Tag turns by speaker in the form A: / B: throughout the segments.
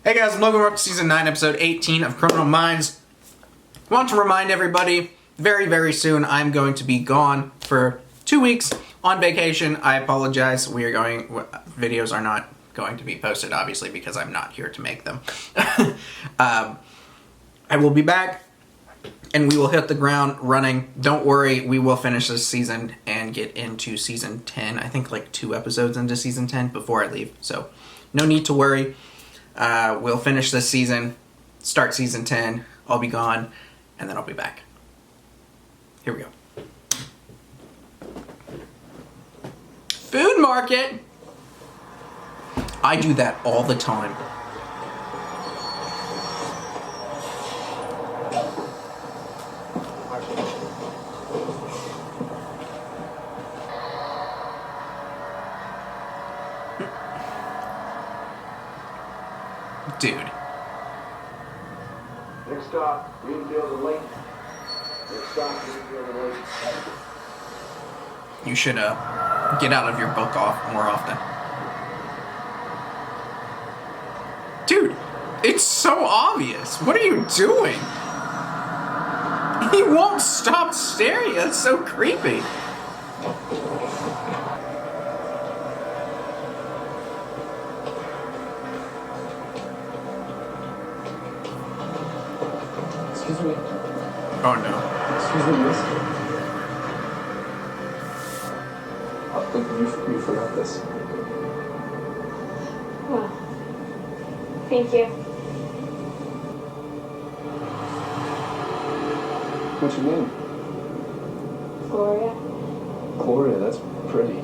A: Hey guys, I'm Logan Richardson, Season 9, Episode 18 of Criminal Minds. I want to remind everybody, very soon I'm going to be gone for 2 weeks on vacation. I apologize, videos are not going to be posted, obviously, because I'm not here to make them. I will be back, and we will hit the ground running. Don't worry, we will finish this season and get into Season 10. I think like 2 episodes into Season 10 before I leave, so no need to worry. We'll finish this season, start Season 10, I'll be gone, and then I'll be back. Here we go. Food market! I do that all the time. Dude.
B: Next stop, Greenfield and Lake. Next stop, Greenfield and Lake.
A: You should get out of your book off more often. Dude, it's so obvious. What are you doing? He won't stop staring. That's so creepy.
B: Excuse me.
A: Oh no.
B: Excuse me, miss. You forgot this.
C: Well, thank you.
B: What's your name?
C: Gloria.
B: Gloria, that's pretty.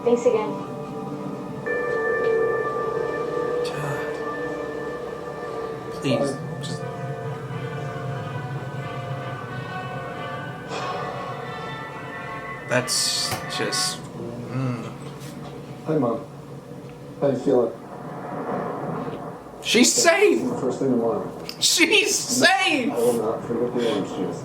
C: Thanks again.
A: Please, just... That's just...
B: Hi, Mom. How you feeling?
A: She's safe!
B: First thing tomorrow.
A: She's safe!
B: I will not forget the orange juice.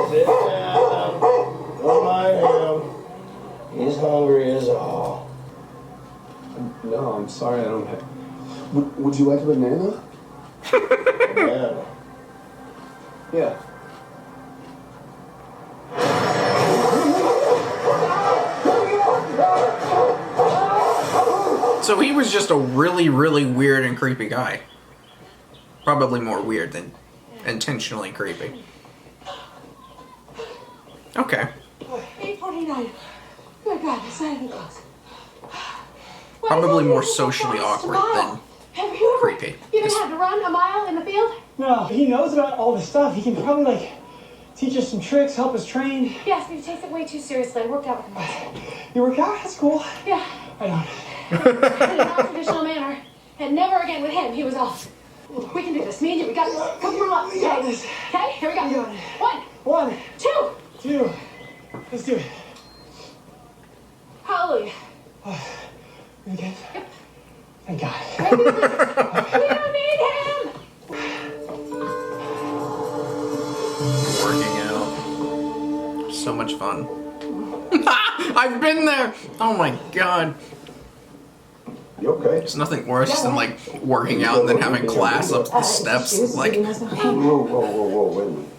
D: Sit down. Don't mind him. He's hungry as all.
B: No, I'm sorry, I don't have... Would you like a banana?
D: Yeah.
B: Yeah.
A: So he was just a really weird and creepy guy. Probably more weird than intentionally creepy. Okay.
C: 8:49. Good God, it's not even close.
A: Probably more socially awkward than
C: Have you ever
A: creepy.
C: even had to run a mile in the field?
E: No, he knows about all this stuff. He can probably, like, teach us some tricks, help us train.
C: Yes, but he takes it way too seriously. I worked out with him.
E: You work out? That's cool.
C: Yeah,
E: I don't.
C: in a non-traditional manner. And never again with him. He was off. We can do this. Me and you, we got this. Come on,
E: We got this.
C: Okay, here we go.
E: We got it.
C: 1,
E: 1,
C: 2.
E: 2. Let's do it.
C: Hallelujah.
E: You okay?
C: Yep.
E: Thank God.
C: We don't need him.
A: Working out. So much fun. I've been there! Oh my god.
B: You okay?
A: There's nothing worse than like working out and then having class up the steps. Like,
B: Whoa, wait a minute.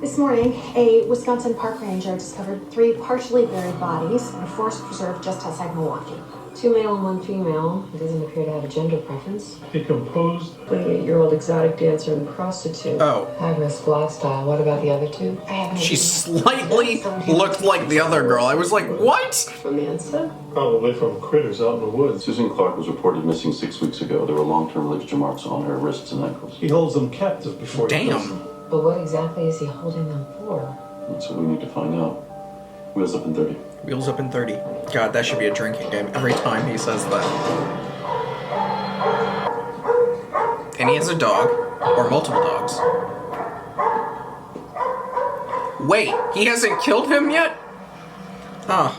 C: This morning, a Wisconsin park ranger discovered 3 partially buried bodies in a forest preserve just outside Milwaukee.
F: 2 male and 1 female. He doesn't appear to have a gender preference.
E: Decomposed.
F: 28-year-old exotic dancer and prostitute.
A: oh.
F: High-risk lifestyle. What about the other 2?
C: I haven't
A: She slightly looked like the other girl. I was like, what?
F: Romanza?
G: Probably from critters out in the woods.
H: Susan Clark was reported missing 6 weeks ago. There were long-term ligature marks on her wrists and ankles.
G: He holds them captive before he kills them.
A: Damn.
F: But what exactly is he holding them for?
H: That's what we need to find out. Wheels up in 30.
A: Wheels up in 30. God, that should be a drinking game every time he says that. And he has a dog. Or multiple dogs. Wait, he hasn't killed him yet? Huh.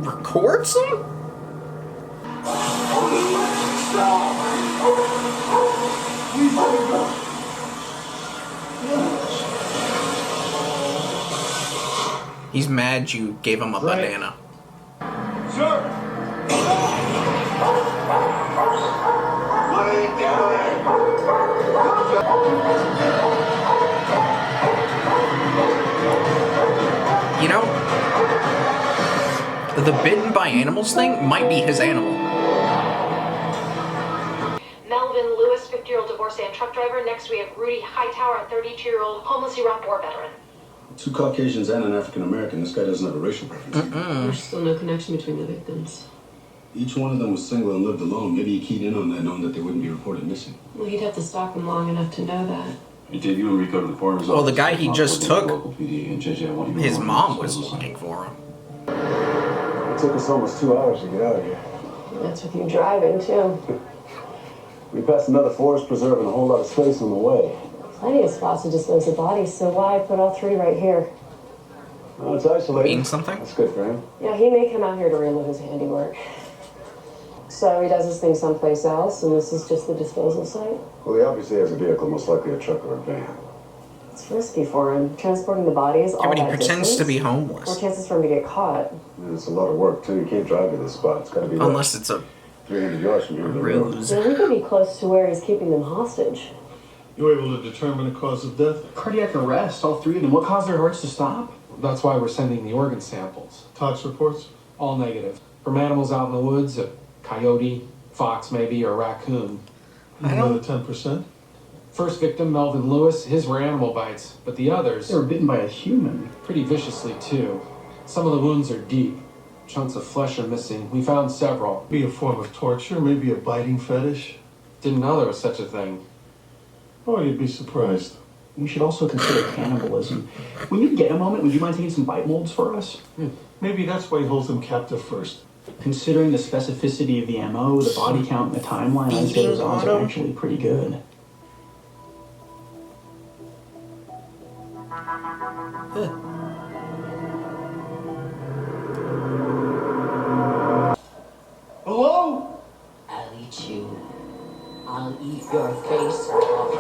A: Records him? He's mad you gave him a banana.
D: Sir! What are you doing?
A: You know, the bitten by animals thing might be his animal.
I: Melvin Lewis, 50-year-old divorcee and truck driver. Next we have Rudy Hightower, a 32-year-old homeless Iraq War veteran.
B: 2 Caucasians and an African American. This guy doesn't have a racial preference.
F: There's still no connection between the victims.
B: Each one of them was single and lived alone. Maybe he keyed in on that, knowing that they wouldn't be reported missing.
F: Well, you'd have to stalk them long enough to know that.
H: He take you and Rico to the coroner's
A: Well, the
H: office.
A: guy he just took,
H: Local PD, and JJ, I want you to
A: his
H: warn
A: mom
H: you.
A: was looking for him.
B: It took us almost 2 hours to get out of here.
F: That's with you driving, too.
B: We passed another forest preserve and a whole lot of space on the way.
F: Plenty of spots to dispose of bodies, so why put all 3 right here?
B: Well, it's isolated.
A: Mean something?
B: That's good for him.
F: Yeah, he may come out here to relive his handiwork. So he does his thing someplace else, and this is just the disposal site?
B: Well, he obviously has a vehicle, most likely a truck or a van.
F: It's risky for him. Transporting the bodies,
A: Yeah,
F: all
A: but he
F: that
A: pretends
F: distance.
A: to be
F: More
A: homeless.
F: chances for him to get caught.
B: And it's a lot of work, too. You can't drive to this spot. It's got to be
A: Unless it's a
B: 300 yards from here to the road.
A: ruse.
F: So he could be close to where he's keeping them hostage.
G: You were able to determine the cause of death?
E: Cardiac arrest, all 3 of them. What caused their hearts to stop? That's why we're sending the organ samples.
G: Tox reports?
E: All negative. From animals out in the woods, a coyote, fox maybe, or a raccoon.
G: Another 10%?
E: First victim, Melvin Lewis, his were animal bites, but the others...
J: They were bitten by a human.
E: Pretty viciously, too. Some of the wounds are deep. Chunks of flesh are missing. We found several.
G: Be a form of torture, maybe a biting fetish?
E: Didn't know there was such a thing.
G: Oh, you'd be surprised.
J: We should also consider cannibalism. When you get a moment, would you mind taking some bite molds for us?
G: Maybe that's why he holds them captive first.
J: Considering the specificity of the MO, the body count, and the timeline, I'd say those odds are actually pretty good.
D: Hello?
K: I'll eat you. I'll eat your face off.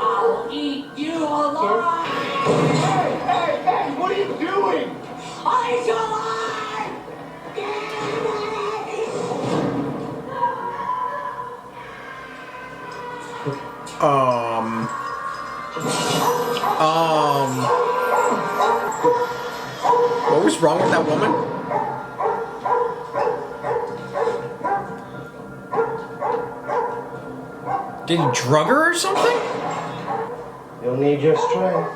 K: I'll eat you alive!
D: Hey, what are you doing?
K: I'll eat you alive!
A: What was wrong with that woman? Did he drug her or something?
D: You'll need your strength.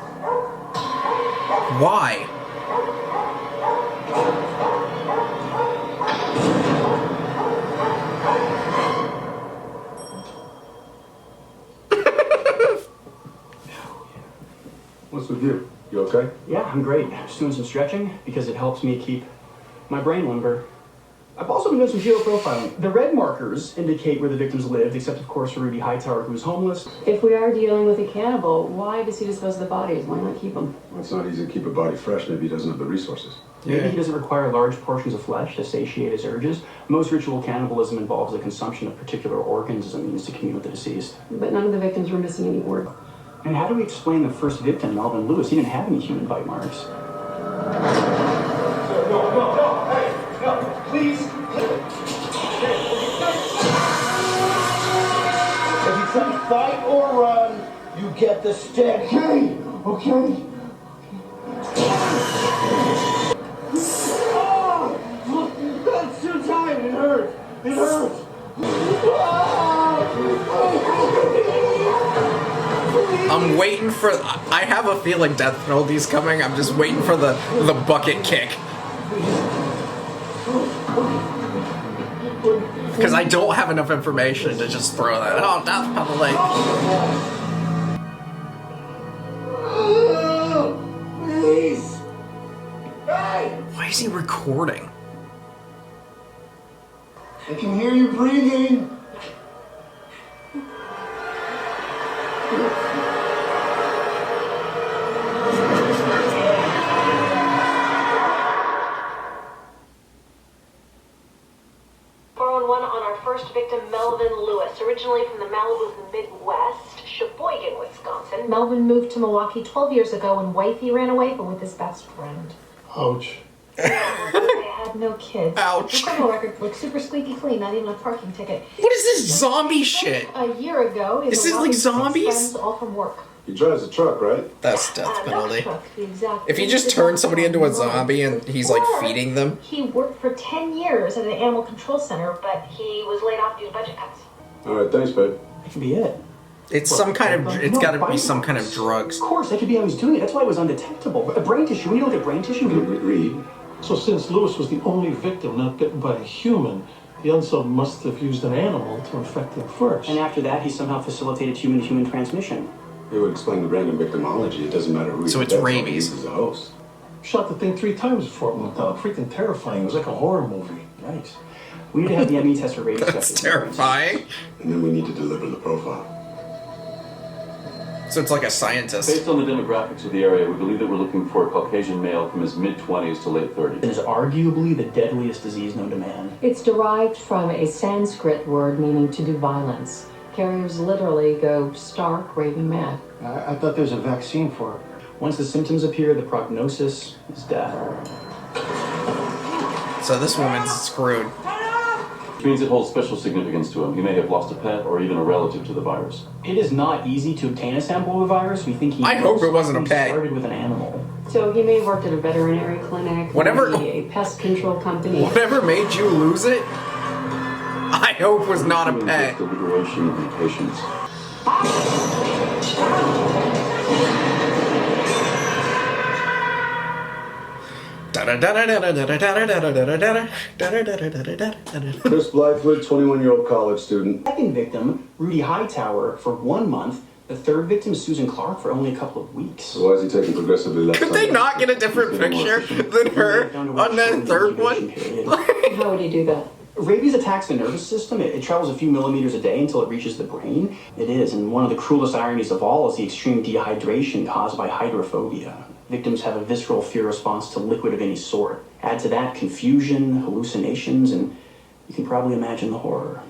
A: Why?
B: What's with you? You okay?
J: Yeah, I'm great. Just doing some stretching because it helps me keep my brain limber. I've also been doing some geoprofiling. The red markers indicate where the victims lived, except of course for Rudy Hightower, who's homeless.
F: If we are dealing with a cannibal, why does he dispose of the bodies? Why not keep them?
B: Well, it's not easy to keep a body fresh. Maybe he doesn't have the resources.
J: Maybe he doesn't require large portions of flesh to satiate his urges. Most ritual cannibalism involves the consumption of particular organs as a means to commune with the deceased.
F: But none of the victims were missing any organs.
J: And how do we explain the first victim, Melvin Lewis? He didn't have any human bite marks.
D: No, hey, no, please. If you try to fight or run, you get the stick. Okay. Oh, that's too tight. It hurts.
A: I'm waiting for. I have a feeling death penalty's coming. I'm just waiting for the bucket kick. Because I don't have enough information to just throw that. Oh, death penalty.
D: Please. Hey!
A: Why is he recording?
D: I can hear you breathing.
I: On our first victim, Melvin Lewis, originally from the Malibu's Midwest, Sheboygan, Wisconsin. Melvin moved to Milwaukee 12 years ago when wifey ran away, but with his best friend.
G: Ouch.
C: I had no kids.
A: Ouch.
C: The criminal record looks super squeaky clean, not even a parking ticket.
A: What is this zombie shit?
C: A year ago,
A: Is this like zombies?
C: Friends, all from work.
B: He drives a truck, right?
A: That's death penalty.
C: Truck, the exact
A: If you just turn somebody into a zombie and he's like
C: Or
A: feeding them.
C: He worked for 10 years at an animal control center, but he was laid off due to budget cuts.
B: All right, thanks, babe.
J: That could be it.
A: It's some kind of. It's got to be some kind of drugs.
J: Of course, that could be how he's doing it. That's why it was undetectable. Brain tissue. When you look at brain tissue,
B: Reed.
G: So since Lewis was the only victim not bitten by a human, the unsub must have used an animal to infect him first.
J: and after that, he somehow facilitated human-to-human transmission.
B: It would explain the random victimology. It doesn't matter who
A: So
B: he
A: it's
B: gets,
A: rabies.
B: he's a host.
G: Shot the thing 3 times before it went down. Freaking terrifying. It was like a horror movie.
J: Right. We need to have the ME test for rabies.
A: That's terrifying.
B: And then we need to deliver the profile.
A: So it's like a scientist.
H: Based on the demographics of the area, we believe that we're looking for a Caucasian male from his mid-20s to late 30s.
J: It is arguably the deadliest disease known to man.
F: It's derived from a Sanskrit word meaning to do violence. Carriers literally go stark raving mad.
D: I thought there was a vaccine for it.
J: Once the symptoms appear, the prognosis is death.
A: So this woman's screwed.
H: Which means it holds special significance to him. He may have lost a pet or even a relative to the virus.
J: It is not easy to obtain a sample of the virus. We think he
A: I hope it wasn't a
J: most
A: pet.
J: started with an animal.
F: So he may have worked at a veterinary clinic,
A: Whatever-
F: maybe a pest control company.
A: Whatever made you lose it, I hope was not a pet.
H: Deliberation and patience.
B: Chris Blythewood, 21-year-old college student.
J: Second victim, Rudy Hightower, for 1 month. The third victim, Susan Clark, for only a couple of weeks.
B: So why is he taking progressively less
A: Could
B: time?
A: they not get a different picture than her on that third one?
F: How would he do that?
J: Rabies attacks the nervous system. It travels a few millimeters a day until it reaches the brain. It is, and one of the cruelest ironies of all is the extreme dehydration caused by hydrophobia. Victims have a visceral fear response to liquid of any sort. Add to that confusion, hallucinations, and you can probably imagine the horror.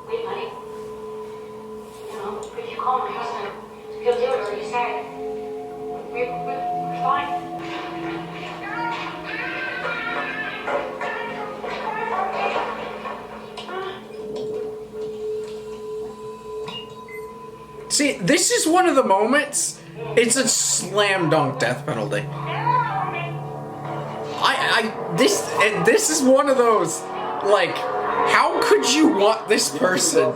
I: Wait, honey. You know, if you call my husband, he'll do whatever you say. We're fine.
A: See, this is one of the moments. It's a slam dunk death penalty. This is one of those. Like, how could you want this person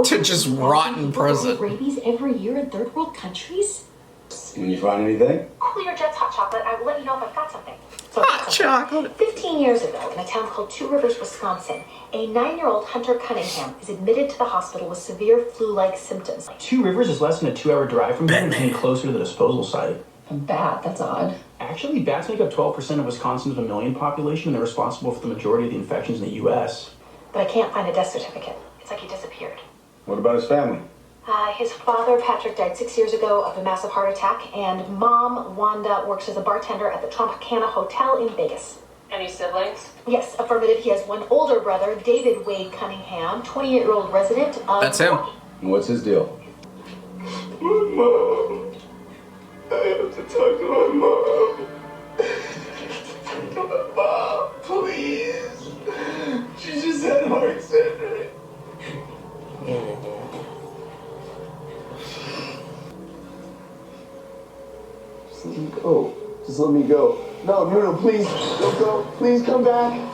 A: to just rot in prison?
C: Rabies every year in third world countries?
B: When you find anything?
I: Cool your jets, hot chocolate. I will let you know if I've got something.
A: Hot chocolate.
C: 15 years ago, in a town called Two Rivers, Wisconsin, a 9-year-old Hunter Cunningham is admitted to the hospital with severe flu-like symptoms.
J: Two Rivers is less than a 2-hour drive from here and closer to the disposal site.
F: A bat, that's odd.
J: Actually, bats make up 12% of Wisconsin's 1 million population, and they're responsible for the majority of the infections in the U.S.
C: But I can't find a death certificate.
I: It's like he disappeared.
B: What about his family?
C: His father, Patrick, died 6 years ago of a massive heart attack, and Mom, Wanda, works as a bartender at the Tropicana Hotel in Vegas.
F: Any siblings?
C: Yes, affirmative. He has one older brother, David Wade Cunningham, 28-year-old resident of...
A: That's him.
B: And what's his deal?
D: Mom. I have to talk to my mom. Mom, please. She just had heart surgery. Just let me go. Just let me go. No, please. Don't go. Please come back.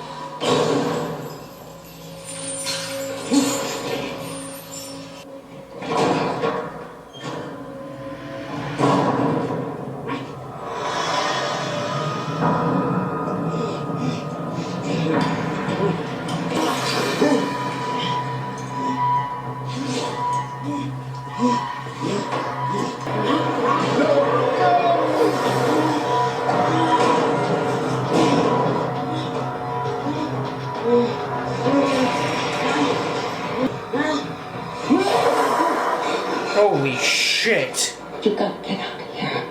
A: Holy shit.
F: You gotta get out of here.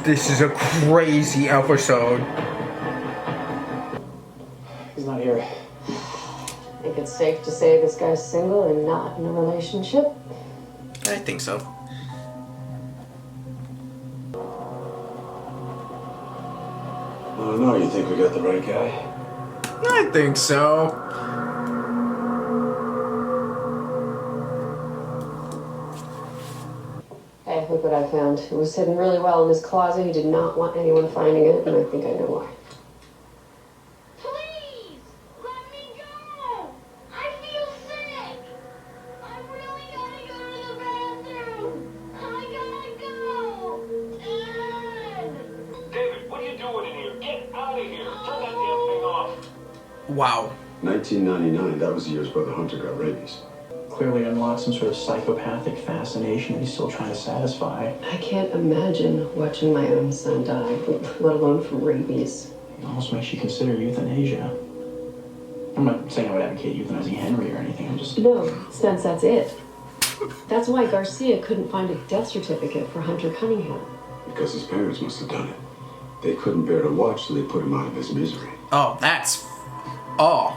A: This is a crazy episode.
J: He's not here.
F: I think it's safe to say this guy's single and not in a relationship.
A: I think so.
B: I don't know, you think we got the right guy?
A: I think so.
F: Hey, look what I found. It was hidden really well in his closet. He did not want anyone finding it, and I think I know why.
I: Please, let me go. I feel sick. I really gotta go to the bathroom. I gotta go. Dad.
L: David, what are you doing in here? Get out of here. Turn that damn thing off.
A: Wow.
B: 1999, that was the year his brother Hunter got rabies.
J: Clearly unlocked some sort of psychopathic fascination that he's still trying to satisfy.
F: I can't imagine watching my own son die, let alone from rabies.
J: It almost makes you consider euthanasia. I'm not saying I would advocate euthanizing Henry or anything, I'm just...
F: No, Spence, that's it. That's why Garcia couldn't find a death certificate for Hunter Cunningham.
B: Because his parents must have done it. They couldn't bear to watch, so they put him out of his misery.
A: Oh, that's... Oh.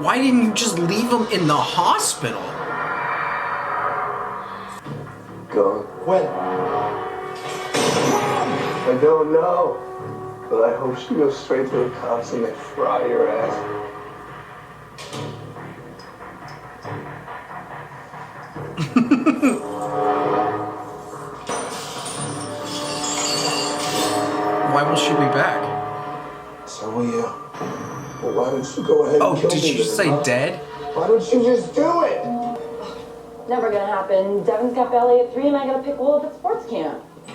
A: Why didn't you just leave him in the hospital?
D: Gone.
J: When?
D: I don't know. But I hope she goes straight to the cops and they fry your ass.
A: Why will she be back?
D: So will you. Well, why don't you go ahead
A: Oh,
D: and kill
A: did
D: me
A: she just
D: then,
A: say
D: huh?
A: dead?
D: Why don't you just do it?
M: Never gonna happen. Devin's got ballet at 3 and I gotta pick Wolf at sports camp. See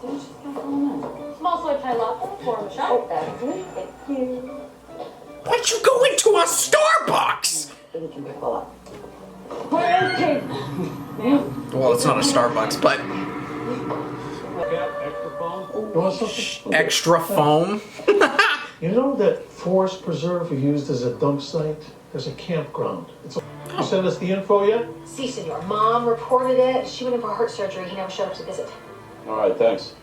M: what she's got going on. Small soy chai latte for Michelle. Oh, that's me. Thank you.
A: Why'd you go into a Starbucks?
M: We can pick all up. Okay.
A: Well, it's not a Starbucks, but...
G: You want something?
A: Extra foam?
G: You know that forest preserve we used as a dump site? There's a campground. You sent us the info yet?
C: Si, senor. Mom reported it. She went in for heart surgery. He never showed up to visit.
H: All right, thanks.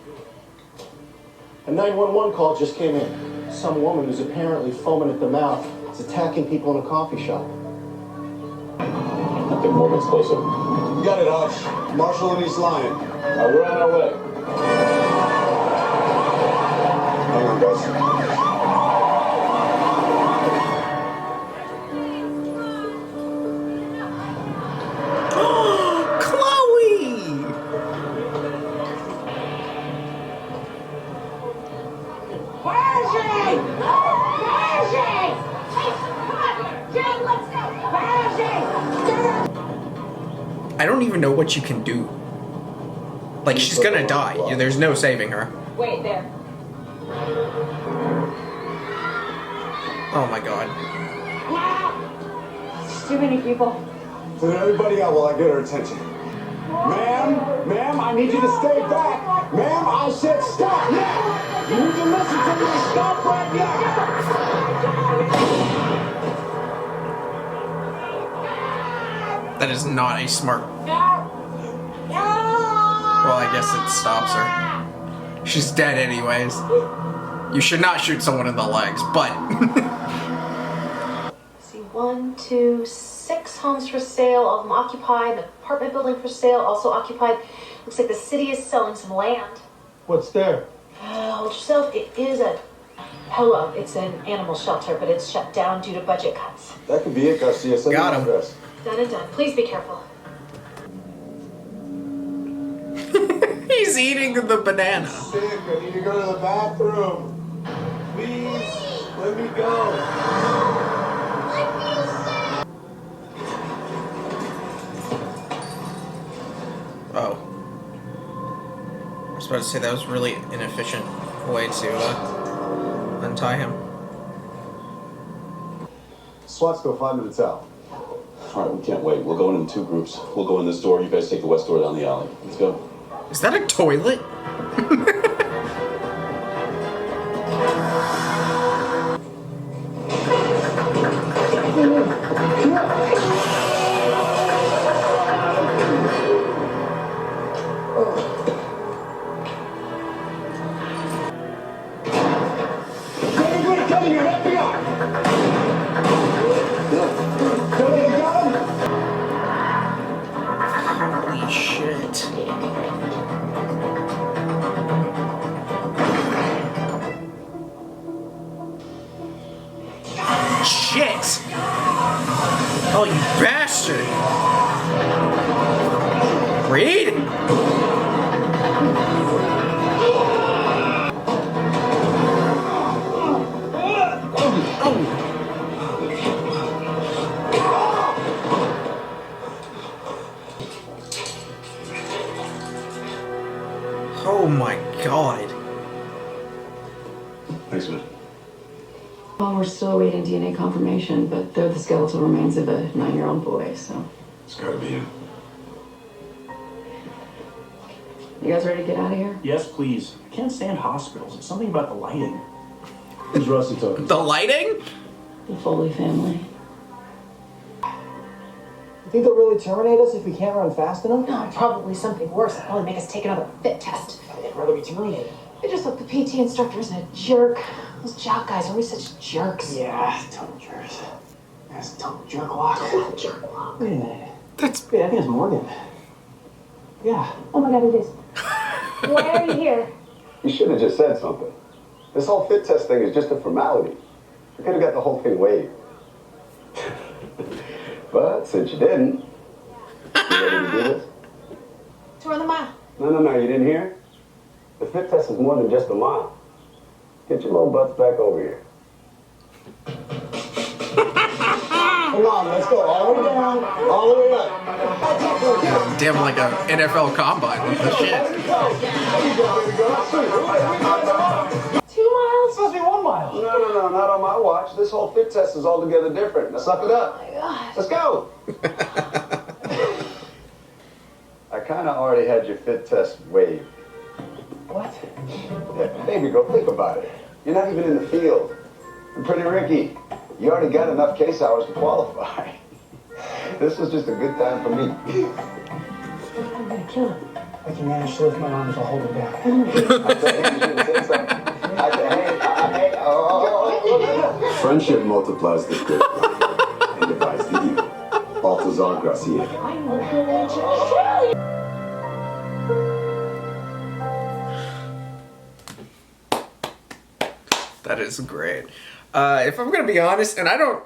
J: A 911 call just came in. Some woman who's apparently foaming at the mouth is attacking people in a coffee shop.
H: I think Morgan's closer.
B: You got it, Hush. Marshall and East Lyon.
H: We're on our way.
B: Hang on, guys.
A: I don't even know what you can do. Like, she's gonna die. There's no saving her.
M: Wait, there.
A: Oh my god.
M: Too many people.
B: Send everybody out while I get her attention. Ma'am, I need you to stay back. Ma'am, I said stop now. You need to listen to me. Stop right now.
A: That is not a smart... Well, I guess it stops her. She's dead anyways. You should not shoot someone in the legs, but...
C: See, 1, 2, 6 homes for sale, all of them occupied. An apartment building for sale, also occupied. Looks like the city is selling some land.
G: What's there?
C: Hold yourself. It is a... Hello, it's an animal shelter, but it's shut down due to budget cuts.
B: That could be it, Garcia. Send
A: Got
B: me
A: him.
B: the address.
C: Done and done. Please be careful.
A: He's eating the banana.
B: Sick. I need to go to the bathroom. Please, let me go.
A: Oh. I was about to say that was really inefficient way to untie him.
B: SWAT's go 5 minutes out.
H: All right, we can't wait. We're going in 2 groups. We'll go in this door. You guys take the west door down the alley. Let's go.
A: Is that a toilet? shit! Oh, you bastard! Reed? Oh my god.
H: Thanks, man.
F: Well, we're still awaiting DNA confirmation, but they're the skeletal remains of a 9-year-old boy, so.
H: It's gotta be him.
F: You guys ready to get out of here?
J: Yes, please. I can't stand hospitals. It's something about the lighting.
H: Who's Rusty talking?
A: The lighting?
F: The Foley family.
N: You think they'll really terminate us if we can't run fast enough?
C: No, probably something worse. They'll probably make us take another fit test.
N: I'd rather be terminated.
C: They just thought the PT instructor is a jerk. Those jock guys are always such jerks.
N: Yeah, total jerks. That's a total jerk walk.
C: Jerk walk.
N: Wait a minute.
J: Wait, I think it's Morgan.
N: Yeah.
C: Oh my god, it is. Why are you here?
B: You should have just said something. This whole fit test thing is just a formality. We could have got the whole thing waived. But since you didn't, you ready to do this?
C: Tour the mile.
B: No, you didn't hear? The fit test is more than just a mile. Get your little butts back over here.
N: Come on, let's go. All the way down, all the way up.
A: Damn, like a NFL combine with the shit.
C: 2 miles?
N: It's supposed to be 1 mile.
B: No, not on my watch. This whole fit test is altogether different. Now suck it up.
C: Oh my god.
B: Let's go. I kind of already had your fit test waived.
N: What?
B: Yeah, baby girl, think about it. You're not even in the field. And Pretty Ricky, you already got enough case hours to qualify. This was just a good time for me.
C: I'm gonna kill him.
N: I can manage to lift my arms, I'll hold it back.
B: I said, hey, you should have said something. I said, hey, oh. Friendship multiplies the good and divides the evil. Balthazar Gracia.
C: I'm going to kill you.
A: That is great. If I'm gonna be honest, and I don't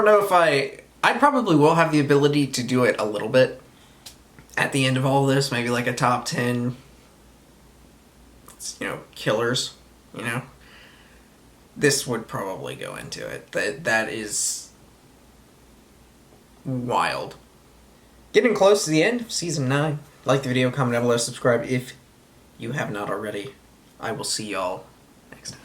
A: know if I probably will have the ability to do it a little bit at the end of all this, maybe like a top 10, killers, This would probably go into it. That is wild. Getting close to the end of season 9. Like the video, comment down below, subscribe if you have not already. I will see y'all next time.